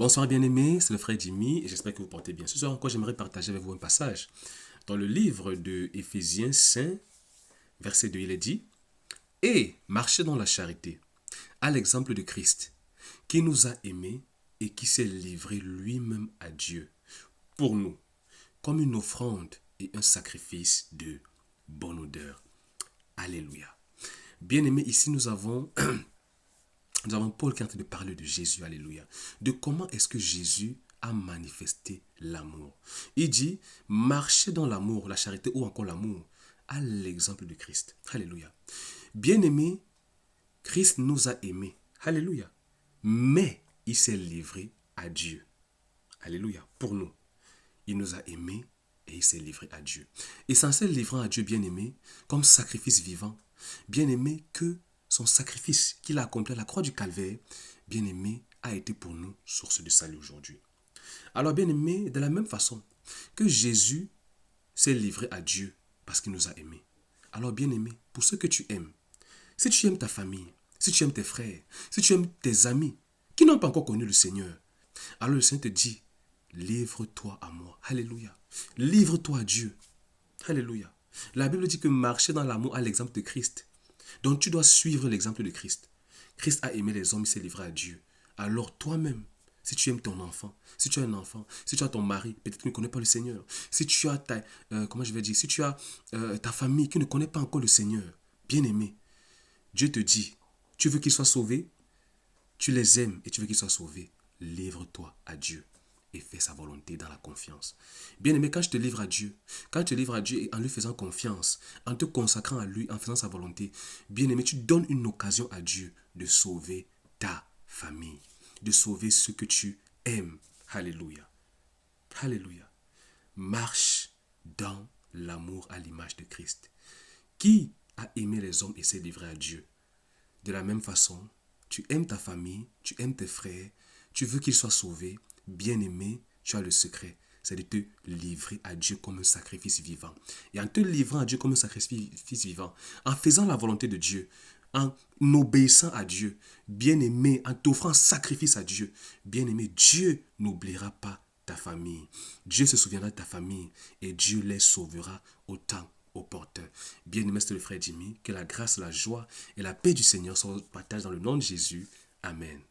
Bonsoir bien-aimés, c'est le frère Jimmy et j'espère que vous portez bien. Ce soir encore, j'aimerais partager avec vous un passage. Dans le livre de Éphésiens 5, verset 2, il est dit « Et marchez dans la charité, à l'exemple de Christ, qui nous a aimés et qui s'est livré lui-même à Dieu pour nous, comme une offrande et un sacrifice de bonne odeur. » Alléluia. Bien-aimés, ici nous avons Paul qui est en train de parler de Jésus, alléluia. De comment est-ce que Jésus a manifesté l'amour. Il dit, marchez dans l'amour, la charité ou encore l'amour, à l'exemple de Christ. Alléluia. Bien-aimé, Christ nous a aimés. Alléluia. Mais il s'est livré à Dieu. Alléluia. Pour nous. Il nous a aimés et il s'est livré à Dieu. Et sans se livrant à Dieu, bien-aimé, comme sacrifice vivant, bien-aimé que son sacrifice qu'il a accompli à la croix du Calvaire, bien-aimé, a été pour nous source de salut aujourd'hui. Alors, bien-aimé, de la même façon que Jésus s'est livré à Dieu parce qu'il nous a aimés. Alors, bien-aimé, pour ceux que tu aimes, si tu aimes ta famille, si tu aimes tes frères, si tu aimes tes amis qui n'ont pas encore connu le Seigneur, alors le Seigneur te dit, livre-toi à moi. Alléluia. Livre-toi à Dieu. Alléluia. La Bible dit que marcher dans l'amour à l'exemple de Christ. Donc tu dois suivre l'exemple de Christ. Christ a aimé les hommes, il s'est livré à Dieu. Alors toi-même, si tu aimes ton enfant, si tu as un enfant, si tu as ton mari, peut-être qu'il ne connaît pas le Seigneur. Si tu as si tu as ta famille qui ne connaît pas encore le Seigneur, bien-aimé, Dieu te dit, tu veux qu'ils soient sauvés, tu les aimes et tu veux qu'ils soient sauvés. Livre-toi à Dieu et fais sa volonté dans la confiance. Bien-aimé, quand je te livre à Dieu, quand je te livre à Dieu et en lui faisant confiance, en te consacrant à lui, en faisant sa volonté, bien-aimé, tu donnes une occasion à Dieu de sauver ta famille, de sauver ceux que tu aimes. Alléluia. Alléluia. Marche dans l'amour à l'image de Christ. Qui a aimé les hommes et s'est livré à Dieu? De la même façon, tu aimes ta famille, tu aimes tes frères, tu veux qu'ils soient sauvés, bien-aimé, tu as le secret, c'est de te livrer à Dieu comme un sacrifice vivant. Et en te livrant à Dieu comme un sacrifice vivant, en faisant la volonté de Dieu, en obéissant à Dieu, bien-aimé, en t'offrant sacrifice à Dieu, bien-aimé, Dieu n'oubliera pas ta famille. Dieu se souviendra de ta famille et Dieu les sauvera autant au porteur. Bien-aimé, c'est le frère Jimmy, que la grâce, la joie et la paix du Seigneur se partagent dans le nom de Jésus. Amen.